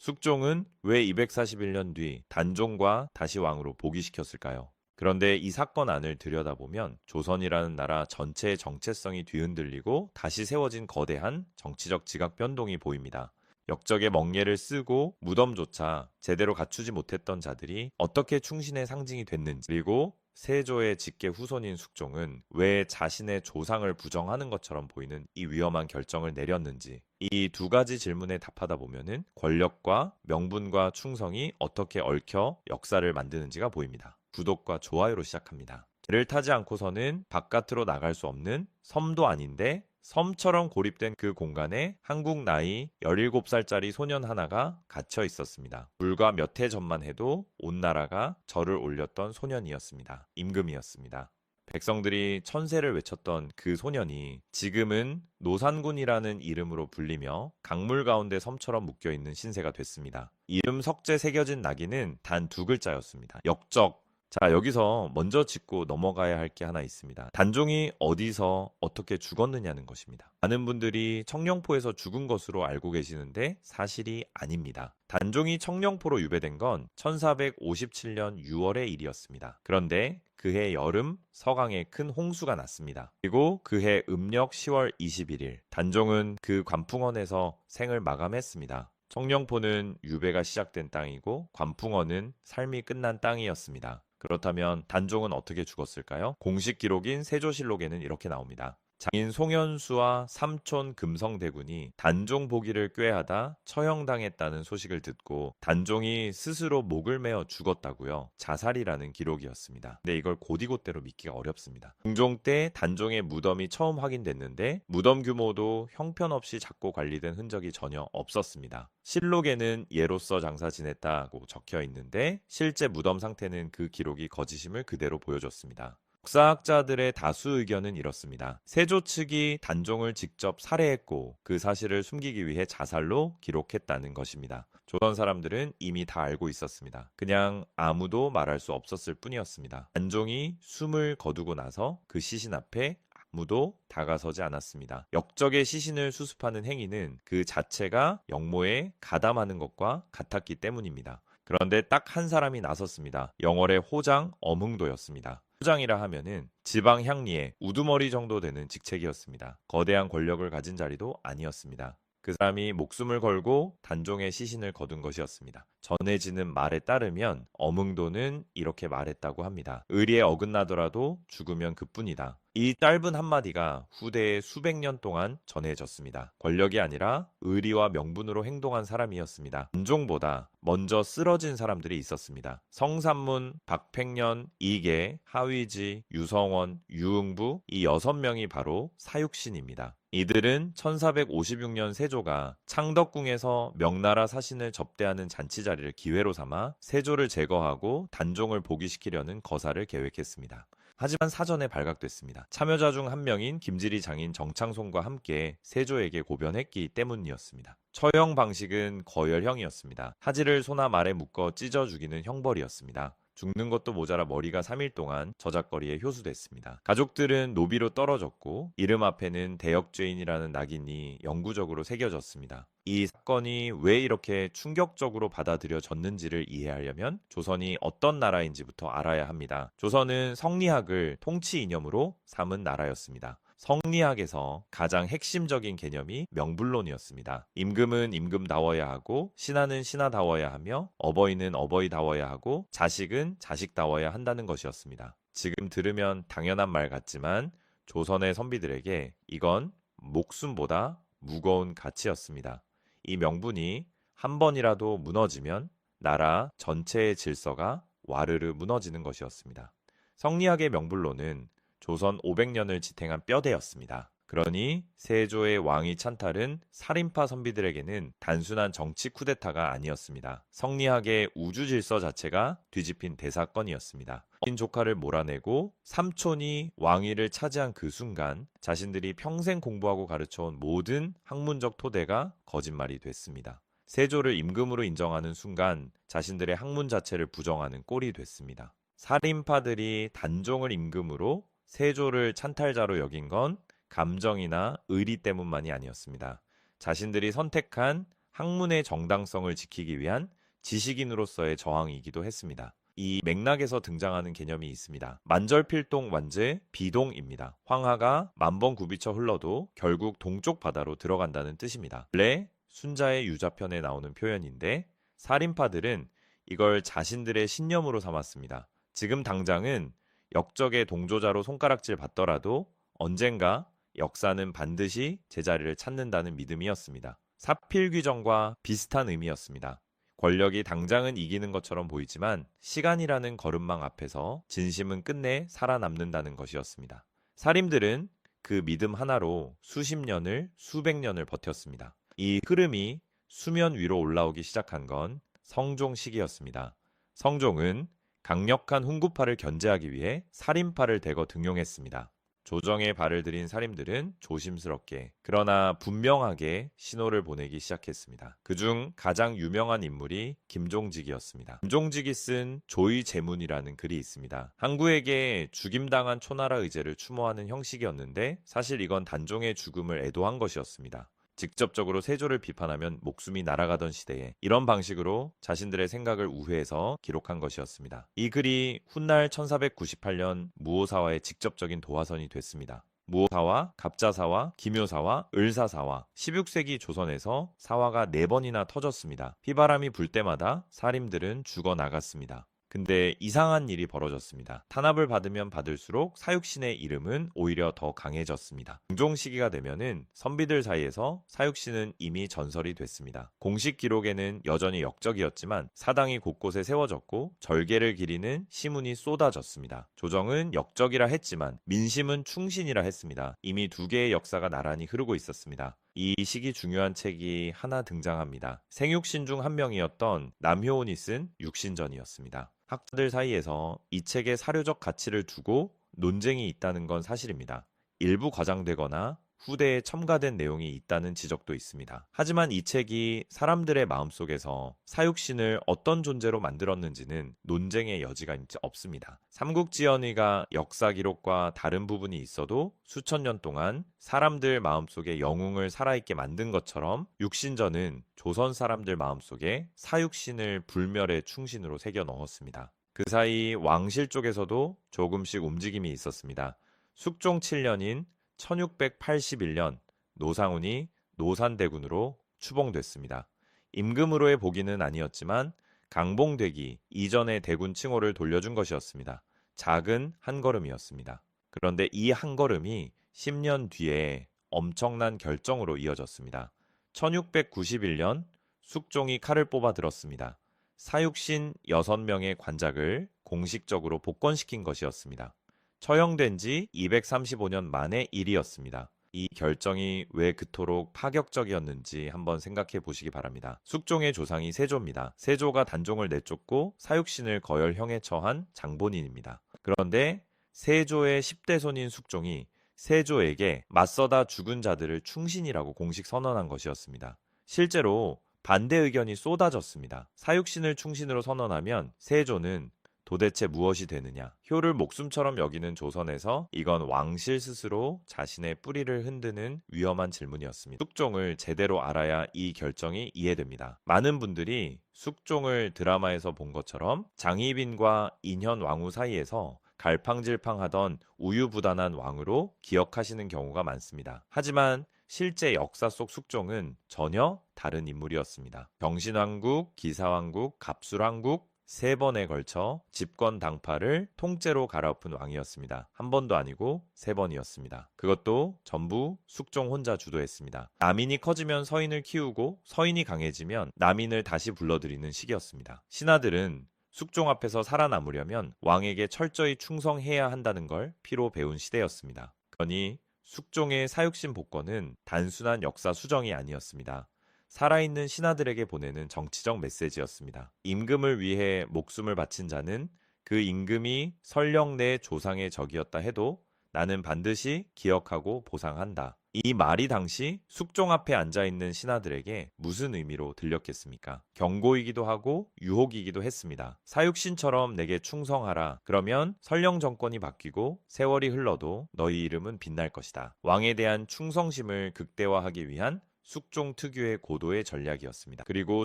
숙종은 왜 241년 뒤 단종과 다시 왕으로 복위시켰을까요? 그런데 이 사건 안을 들여다보면 조선이라는 나라 전체의 정체성이 뒤흔들리고 다시 세워진 거대한 정치적 지각 변동이 보입니다. 역적의 멍예를 쓰고 무덤조차 제대로 갖추지 못했던 자들이 어떻게 충신의 상징이 됐는지, 그리고 세조의 직계 후손인 숙종은 왜 자신의 조상을 부정하는 것처럼 보이는 이 위험한 결정을 내렸는지, 이 두 가지 질문에 답하다 보면은 권력과 명분과 충성이 어떻게 얽혀 역사를 만드는지가 보입니다. 구독과 좋아요로 시작합니다. 배를 타지 않고서는 바깥으로 나갈 수 없는 섬도 아닌데 섬처럼 고립된 그 공간에 한국 나이 17살짜리 소년 하나가 갇혀 있었습니다. 불과 몇 해 전만 해도 온 나라가 절을 올렸던 소년이었습니다. 임금이었습니다. 백성들이 천세를 외쳤던 그 소년이 지금은 노산군이라는 이름으로 불리며 강물 가운데 섬처럼 묶여있는 신세가 됐습니다. 이름 석재 새겨진 낙인은 단 두 글자였습니다. 역적. 자, 여기서 먼저 짚고 넘어가야 할 게 하나 있습니다. 단종이 어디서 어떻게 죽었느냐는 것입니다. 많은 분들이 청령포에서 죽은 것으로 알고 계시는데 사실이 아닙니다. 단종이 청령포로 유배된 건 1457년 6월의 일이었습니다. 그런데 그해 여름 서강에 큰 홍수가 났습니다. 그리고 그해 음력 10월 21일 단종은 그 관풍원에서 생을 마감했습니다. 청령포는 유배가 시작된 땅이고 관풍원은 삶이 끝난 땅이었습니다. 그렇다면 단종은 어떻게 죽었을까요? 공식 기록인 세조실록에는 이렇게 나옵니다. 장인 송현수와 삼촌 금성대군이 단종 보기를 꾀하다 처형당했다는 소식을 듣고 단종이 스스로 목을 메어 죽었다고요. 자살이라는 기록이었습니다. 근데 이걸 곧이곧대로 믿기가 어렵습니다. 중종 때 단종의 무덤이 처음 확인됐는데 무덤 규모도 형편없이 작고 관리된 흔적이 전혀 없었습니다. 실록에는 예로서 장사 지냈다고 적혀 있는데 실제 무덤 상태는 그 기록이 거짓임을 그대로 보여줬습니다. 역사학자들의 다수 의견은 이렇습니다. 세조 측이 단종을 직접 살해했고 그 사실을 숨기기 위해 자살로 기록했다는 것입니다. 조선 사람들은 이미 다 알고 있었습니다. 그냥 아무도 말할 수 없었을 뿐이었습니다. 단종이 숨을 거두고 나서 그 시신 앞에 아무도 다가서지 않았습니다. 역적의 시신을 수습하는 행위는 그 자체가 역모에 가담하는 것과 같았기 때문입니다. 그런데 딱 한 사람이 나섰습니다. 영월의 호장 엄흥도였습니다. 호장이라 하면은 지방 향리의 우두머리 정도 되는 직책이었습니다. 거대한 권력을 가진 자리도 아니었습니다. 그 사람이 목숨을 걸고 단종의 시신을 거둔 것이었습니다. 전해지는 말에 따르면 엄흥도는 이렇게 말했다고 합니다. 의리에 어긋나더라도 죽으면 그뿐이다. 이 짧은 한마디가 후대에 수백 년 동안 전해졌습니다. 권력이 아니라 의리와 명분으로 행동한 사람이었습니다. 단종보다 먼저 쓰러진 사람들이 있었습니다. 성산문, 박팽년, 이계, 하위지, 유성원, 유응부 이 6명이 바로 사육신입니다. 이들은 1456년 세조가 창덕궁에서 명나라 사신을 접대하는 잔치 자리를 기회로 삼아 세조를 제거하고 단종을 복위시키려는 거사를 계획했습니다. 하지만 사전에 발각됐습니다. 참여자 중 한 명인 김지리 장인 정창송과 함께 세조에게 고변했기 때문이었습니다. 처형 방식은 거열형이었습니다. 하지를 소나 말에 묶어 찢어 죽이는 형벌이었습니다. 죽는 것도 모자라 머리가 3일 동안 저작거리에 효수됐습니다. 가족들은 노비로 떨어졌고 이름 앞에는 대역죄인이라는 낙인이 영구적으로 새겨졌습니다. 이 사건이 왜 이렇게 충격적으로 받아들여졌는지를 이해하려면 조선이 어떤 나라인지부터 알아야 합니다. 조선은 성리학을 통치 이념으로 삼은 나라였습니다. 성리학에서 가장 핵심적인 개념이 명분론이었습니다. 임금은 임금다워야 하고 신하는 신하다워야 하며 어버이는 어버이다워야 하고 자식은 자식다워야 한다는 것이었습니다. 지금 들으면 당연한 말 같지만 조선의 선비들에게 이건 목숨보다 무거운 가치였습니다. 이 명분이 한 번이라도 무너지면 나라 전체의 질서가 와르르 무너지는 것이었습니다. 성리학의 명분론은 조선 500년을 지탱한 뼈대였습니다. 그러니 세조의 왕위 찬탈은 살인파 선비들에게는 단순한 정치 쿠데타가 아니었습니다. 성리학의 우주 질서 자체가 뒤집힌 대사건이었습니다. 어린 조카를 몰아내고 삼촌이 왕위를 차지한 그 순간 자신들이 평생 공부하고 가르쳐온 모든 학문적 토대가 거짓말이 됐습니다. 세조를 임금으로 인정하는 순간 자신들의 학문 자체를 부정하는 꼴이 됐습니다. 살인파들이 단종을 임금으로 세조를 찬탈자로 여긴 건 감정이나 의리 때문만이 아니었습니다. 자신들이 선택한 학문의 정당성을 지키기 위한 지식인으로서의 저항이기도 했습니다. 이 맥락에서 등장하는 개념이 있습니다. 만절필동 완제 비동입니다. 황하가 만번구비쳐 흘러도 결국 동쪽 바다로 들어간다는 뜻입니다. 원래 순자의 유자편에 나오는 표현인데 살인파들은 이걸 자신들의 신념으로 삼았습니다. 지금 당장은 역적의 동조자로 손가락질 받더라도 언젠가 역사는 반드시 제자리를 찾는다는 믿음이었습니다. 사필귀정과 비슷한 의미였습니다. 권력이 당장은 이기는 것처럼 보이지만 시간이라는 걸음망 앞에서 진심은 끝내 살아남는다는 것이었습니다. 살인들은 그 믿음 하나로 수십 년을 수백 년을 버텼습니다. 이 흐름이 수면 위로 올라오기 시작한 건 성종 시기였습니다. 성종은 강력한 훈구파를 견제하기 위해 살인파를 대거 등용했습니다. 조정에 발을 들인 살인들은 조심스럽게 그러나 분명하게 신호를 보내기 시작했습니다. 그중 가장 유명한 인물이 김종직이었습니다. 김종직이 쓴 조의제문이라는 글이 있습니다. 항구에게 죽임당한 초나라 의제를 추모하는 형식이었는데 사실 이건 단종의 죽음을 애도한 것이었습니다. 직접적으로 세조를 비판하면 목숨이 날아가던 시대에 이런 방식으로 자신들의 생각을 우회해서 기록한 것이었습니다. 이 글이 훗날 1498년 무오사와의 직접적인 도화선이 됐습니다. 무오사와, 갑자사와, 기묘사와, 을사사와 16세기 조선에서 사화가 4번이나 터졌습니다. 피바람이 불 때마다 살인들은 죽어나갔습니다. 근데 이상한 일이 벌어졌습니다. 탄압을 받으면 받을수록 사육신의 이름은 오히려 더 강해졌습니다. 중종 시기가 되면은 선비들 사이에서 사육신은 이미 전설이 됐습니다. 공식 기록에는 여전히 역적이었지만 사당이 곳곳에 세워졌고 절개를 기리는 시문이 쏟아졌습니다. 조정은 역적이라 했지만 민심은 충신이라 했습니다. 이미 2개의 역사가 나란히 흐르고 있었습니다. 이 시기 중요한 책이 하나 등장합니다. 생육신 중 한 명이었던 남효온이 쓴 육신전이었습니다. 학자들 사이에서 이 책의 사료적 가치를 두고 논쟁이 있다는 건 사실입니다. 일부 과장되거나 후대에 첨가된 내용이 있다는 지적도 있습니다. 하지만 이 책이 사람들의 마음속에서 사육신을 어떤 존재로 만들었는지는 논쟁의 여지가 없습니다. 삼국지연의가 역사 기록과 다른 부분이 있어도 수천 년 동안 사람들 마음속에 영웅을 살아있게 만든 것처럼 육신전은 조선 사람들 마음속에 사육신을 불멸의 충신으로 새겨 넣었습니다. 그 사이 왕실 쪽에서도 조금씩 움직임이 있었습니다. 숙종 7년인 1681년 노상훈이 노산대군으로 추봉됐습니다. 임금으로의 복위는 아니었지만 강봉되기 이전의 대군 칭호를 돌려준 것이었습니다. 작은 한 걸음이었습니다. 그런데 이 한 걸음이 10년 뒤에 엄청난 결정으로 이어졌습니다. 1691년 숙종이 칼을 뽑아 들었습니다. 사육신 6명의 관작을 공식적으로 복권시킨 것이었습니다. 처형된 지 235년 만의 일이었습니다. 이 결정이 왜 그토록 파격적이었는지 한번 생각해 보시기 바랍니다. 숙종의 조상이 세조입니다. 세조가 단종을 내쫓고 사육신을 거열형에 처한 장본인입니다. 그런데 세조의 10대 손인 숙종이 세조에게 맞서다 죽은 자들을 충신이라고 공식 선언한 것이었습니다. 실제로 반대 의견이 쏟아졌습니다. 사육신을 충신으로 선언하면 세조는 도대체 무엇이 되느냐? 효를 목숨처럼 여기는 조선에서 이건 왕실 스스로 자신의 뿌리를 흔드는 위험한 질문이었습니다. 숙종을 제대로 알아야 이 결정이 이해됩니다. 많은 분들이 숙종을 드라마에서 본 것처럼 장희빈과 인현왕후 사이에서 갈팡질팡하던 우유부단한 왕으로 기억하시는 경우가 많습니다. 하지만 실제 역사 속 숙종은 전혀 다른 인물이었습니다. 경신왕국, 기사왕국, 갑술왕국 3번에 걸쳐 집권 당파를 통째로 갈아엎은 왕이었습니다. 한 번도 아니고 3번이었습니다. 그것도 전부 숙종 혼자 주도했습니다. 남인이 커지면 서인을 키우고 서인이 강해지면 남인을 다시 불러들이는 시기였습니다. 신하들은 숙종 앞에서 살아남으려면 왕에게 철저히 충성해야 한다는 걸 피로 배운 시대였습니다. 그러니 숙종의 사육신 복권은 단순한 역사 수정이 아니었습니다. 살아있는 신하들에게 보내는 정치적 메시지였습니다. 임금을 위해 목숨을 바친 자는 그 임금이 설령 내 조상의 적이었다 해도 나는 반드시 기억하고 보상한다. 이 말이 당시 숙종 앞에 앉아있는 신하들에게 무슨 의미로 들렸겠습니까? 경고이기도 하고 유혹이기도 했습니다. 사육신처럼 내게 충성하라. 그러면 설령 정권이 바뀌고 세월이 흘러도 너희 이름은 빛날 것이다. 왕에 대한 충성심을 극대화하기 위한 숙종 특유의 고도의 전략이었습니다. 그리고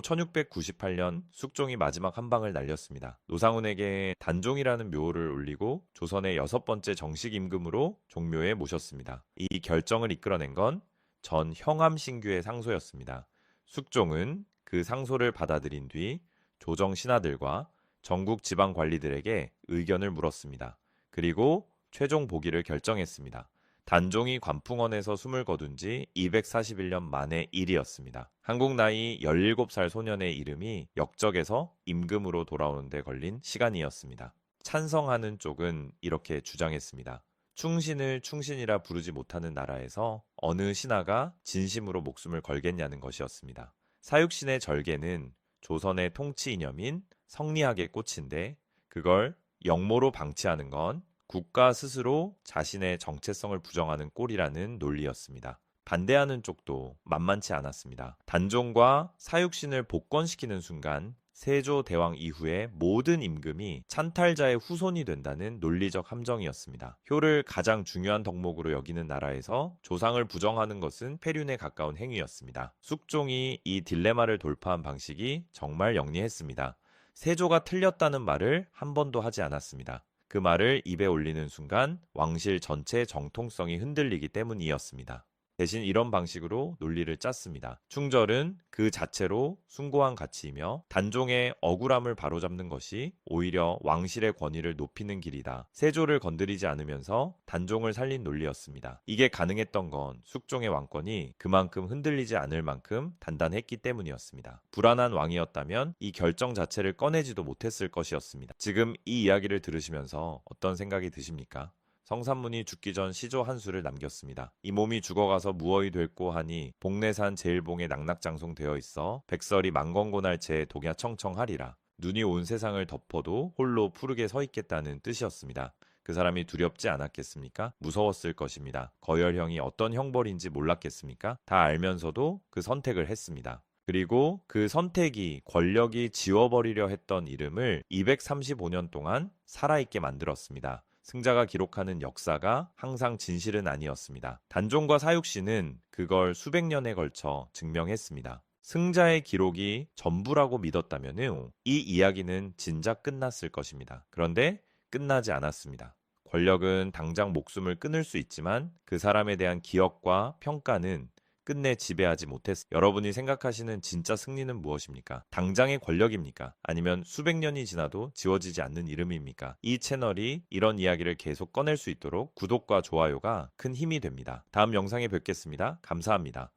1698년 숙종이 마지막 한 방을 날렸습니다. 노상훈에게 단종이라는 묘호를 올리고 조선의 6번째 정식 임금으로 종묘에 모셨습니다. 이 결정을 이끌어낸 건 전 형암신규의 상소였습니다. 숙종은 그 상소를 받아들인 뒤 조정 신하들과 전국 지방 관리들에게 의견을 물었습니다. 그리고 최종 보기를 결정했습니다. 단종이 관풍원에서 숨을 거둔 지 241년 만의 일이었습니다. 한국 나이 17살 소년의 이름이 역적에서 임금으로 돌아오는 데 걸린 시간이었습니다. 찬성하는 쪽은 이렇게 주장했습니다. 충신을 충신이라 부르지 못하는 나라에서 어느 신하가 진심으로 목숨을 걸겠냐는 것이었습니다. 사육신의 절개는 조선의 통치 이념인 성리학의 꽃인데 그걸 역모로 방치하는 건 국가 스스로 자신의 정체성을 부정하는 꼴이라는 논리였습니다. 반대하는 쪽도 만만치 않았습니다. 단종과 사육신을 복권시키는 순간 세조 대왕 이후의 모든 임금이 찬탈자의 후손이 된다는 논리적 함정이었습니다. 효를 가장 중요한 덕목으로 여기는 나라에서 조상을 부정하는 것은 폐륜에 가까운 행위였습니다. 숙종이 이 딜레마를 돌파한 방식이 정말 영리했습니다. 세조가 틀렸다는 말을 한 번도 하지 않았습니다. 그 말을 입에 올리는 순간 왕실 전체의 정통성이 흔들리기 때문이었습니다. 대신 이런 방식으로 논리를 짰습니다. 충절은 그 자체로 숭고한 가치이며 단종의 억울함을 바로잡는 것이 오히려 왕실의 권위를 높이는 길이다. 세조를 건드리지 않으면서 단종을 살린 논리였습니다. 이게 가능했던 건 숙종의 왕권이 그만큼 흔들리지 않을 만큼 단단했기 때문이었습니다. 불안한 왕이었다면 이 결정 자체를 꺼내지도 못했을 것이었습니다. 지금 이 이야기를 들으시면서 어떤 생각이 드십니까? 성삼문이 죽기 전 시조 한 수를 남겼습니다. 이 몸이 죽어가서 무어이 될꼬 하니 복내산 제일봉에 낙낙장송되어 있어 백설이 만건곤할채 독야 청청하리라. 눈이 온 세상을 덮어도 홀로 푸르게 서 있겠다는 뜻이었습니다. 그 사람이 두렵지 않았겠습니까? 무서웠을 것입니다. 거열형이 어떤 형벌인지 몰랐겠습니까? 다 알면서도 그 선택을 했습니다. 그리고 그 선택이 권력이 지워버리려 했던 이름을 235년 동안 살아있게 만들었습니다. 승자가 기록하는 역사가 항상 진실은 아니었습니다. 단종과 사육신은 그걸 수백 년에 걸쳐 증명했습니다. 승자의 기록이 전부라고 믿었다면 이 이야기는 진작 끝났을 것입니다. 그런데 끝나지 않았습니다. 권력은 당장 목숨을 끊을 수 있지만 그 사람에 대한 기억과 평가는 끝내 지배하지 못했습니다. 여러분이 생각하시는 진짜 승리는 무엇입니까? 당장의 권력입니까? 아니면 수백 년이 지나도 지워지지 않는 이름입니까? 이 채널이 이런 이야기를 계속 꺼낼 수 있도록 구독과 좋아요가 큰 힘이 됩니다. 다음 영상에 뵙겠습니다. 감사합니다.